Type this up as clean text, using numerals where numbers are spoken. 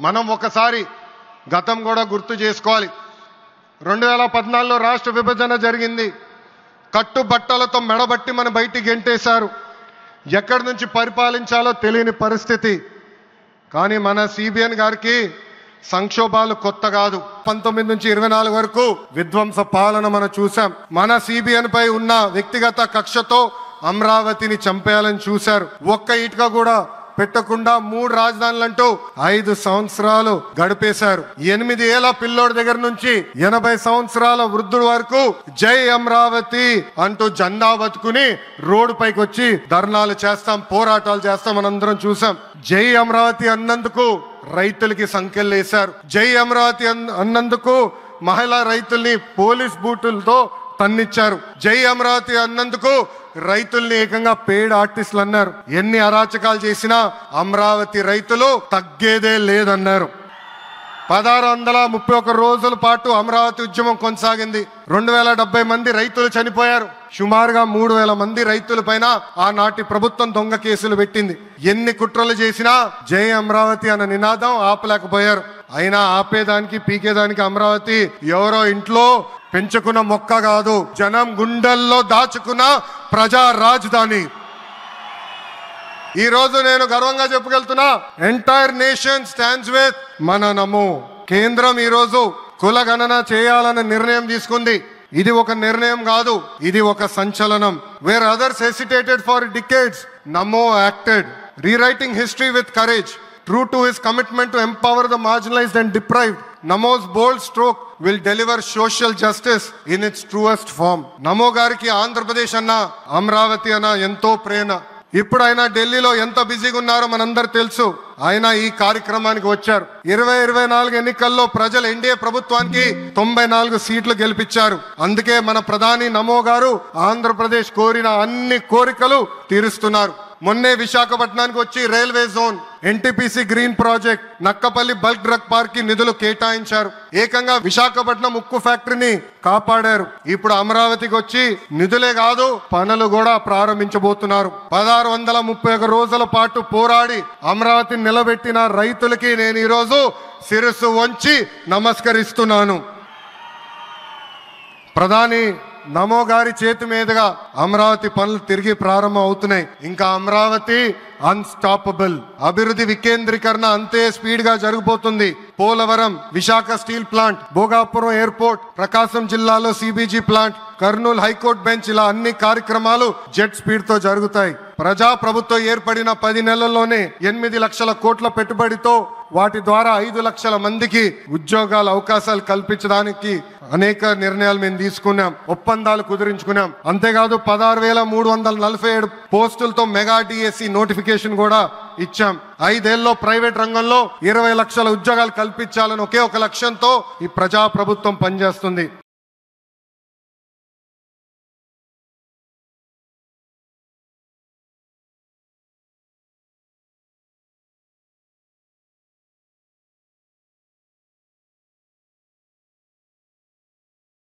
మనం ఒకసారి గతం కూడా గుర్తు చేసుకోవాలి. 2014లో రాష్ట్ర విభజన జరిగింది. కట్టుబట్టలతో మెడబట్టి మన బయటికి గెంటేశారు. ఎక్కడి నుంచి పరిపాలించాలో తెలియని పరిస్థితి. కానీ మన సిబిఎన్ గారికి సంక్షోభాలు కొత్త కాదు. 19 నుంచి 24 వరకు విధ్వంస పాలన మనం చూసాం. మన సిబిఎన్ పై ఉన్న వ్యక్తిగత కక్షతో అమరావతిని చంపేయాలని చూశారు. ఒక్క ఇటుక కూడా పెట్టకుండా 3 రాజధానులంటూ 5 సంవత్సరాలు గడిపేశారు. 8 ఏళ్ల పిల్లోడి దగ్గర నుంచి 80 సంవత్సరాల వృద్ధుడు వరకు జై అమరావతి అంటూ జెండా బతుకుని రోడ్డు పైకి వచ్చి ధర్నాలు చేస్తాం, పోరాటాలు చేస్తాం మనందరం చూసాం. జై అమరావతి అన్నందుకు రైతులకి సంఖ్యలు వేశారు. జై అమరావతి అన్నందుకు మహిళా రైతుల్ని పోలీస్ బూటులతో తన్నిచ్చారు. జై అమరావతి అన్నందుకు రైతుల్ని ఏకంగా పేడ్ ఆర్టిస్టులు అన్నారు. ఎన్ని అరాచకాలు చేసినా అమరావతి రైతులు తగ్గేదే లేదన్నారు. 1631 రోజుల పాటు అమరావతి ఉద్యమం కొనసాగింది. 2070 మంది రైతులు చనిపోయారు. సుమారుగా 3000 మంది రైతుల పైన ఆనాటి ప్రభుత్వం దొంగ కేసులు పెట్టింది. ఎన్ని కుట్రలు చేసినా జై అమరావతి అన్న నినాదం ఆపలేకపోయారు. అయినా ఆపేదానికి పీకేదానికి అమరావతి ఎవరో ఇంట్లో పెంచుకున్న మొక్క కాదు, జనం గుండెల్లో దాచుకున్న ప్రజా రాజధాని. ఈ రోజు నేను గర్వంగా చెప్పగలుగుతున్నా, ఎంటైర్ నేషన్ స్టాండ్స్ విత్ మన నమో. కేంద్రం ఈ రోజు కుల గణన చేయాలన్న నిర్ణయం తీసుకుంది. ఇది ఒక నిర్ణయం కాదు, ఇది ఒక సంచలనం. Where others hesitated for decades, Namo acted, rewriting history with courage. True to his commitment to empower the marginalized and deprived, Namo's bold stroke will deliver social justice in its truest form. Namo gariki Andhra Pradesh anna, Amravati anna ento prena. ఇప్పుడు ఆయన ఢిల్లీలో ఎంత బిజీగా ఉన్నారో మనందరూ తెలుసు. ఆయన ఈ కార్యక్రమానికి వచ్చారు. 2024 ఎన్నికల్లో ప్రజలు ఎన్డీఏ ప్రభుత్వానికి 94 సీట్లు గెలిపించారు. అందుకే మన ప్రధాని నమో గారు ఆంధ్రప్రదేశ్ కోరిన అన్ని కోరికలు తీరుస్తున్నారు. మొన్నే విశాఖపట్నానికి వచ్చి railway zone, NTPC green project, Nakkapalli bulk drug park కి నిధులు కేటాయించారు. ఏకంగా విశాఖపట్నం ఉక్కు ఫ్యాక్టరీని కాపాడారు. ఇప్పుడు అమరావతికి వచ్చి నిధులే కాదు పనులు కూడా ప్రారంభించబోతున్నారు. 1631 రోజుల పాటు పోరాడి అమరావతిని నిలబెట్టిన రైతులకి నేను ఈరోజు శిరస్సు వంచి నమస్కరిస్తున్నాను. ప్రధాని నమో గారి చేతి మీదుగా అమరావతి పనులు తిరిగి ప్రారంభం అవుతున్నాయి. ఇంకా అమరావతి అన్స్టాపబుల్. అభివృద్ధి వికేంద్రీకరణ అంతే స్పీడ్ గా జరిగిపోతుంది. Polavaram, Visakha steel plant, Bhogapuram airport, Prakasam జిల్లాలో CBG plant, Kurnool high court bench, ఇలా అన్ని కార్యక్రమాలు జెట్ స్పీడ్ తో జరుగుతాయి. ప్రజా ప్రభుత్వం ఏర్పడిన 10 నెలల్లోనే 8 లక్షల కోట్ల పెట్టుబడితో వాటి ద్వారా 5 లక్షల మందికి ఉద్యోగాల అవకాశాలు కల్పించడానికి అనేక నిర్ణయాలు మేము తీసుకున్నాం, ఒప్పందాలు కుదిరించుకున్నాం. అంతేకాదు 16,347 పోస్టులతో మెగా డిఎస్సి నోటిఫికేషన్ కూడా ఇచ్చాం. 5 ఏళ్లలో ప్రైవేట్ రంగంలో 20 లక్షల ఉద్యోగాలు కల్పించాలని ఒకే ఒక లక్ష్యంతో ఈ ప్రజా ప్రభుత్వం పనిచేస్తుంది.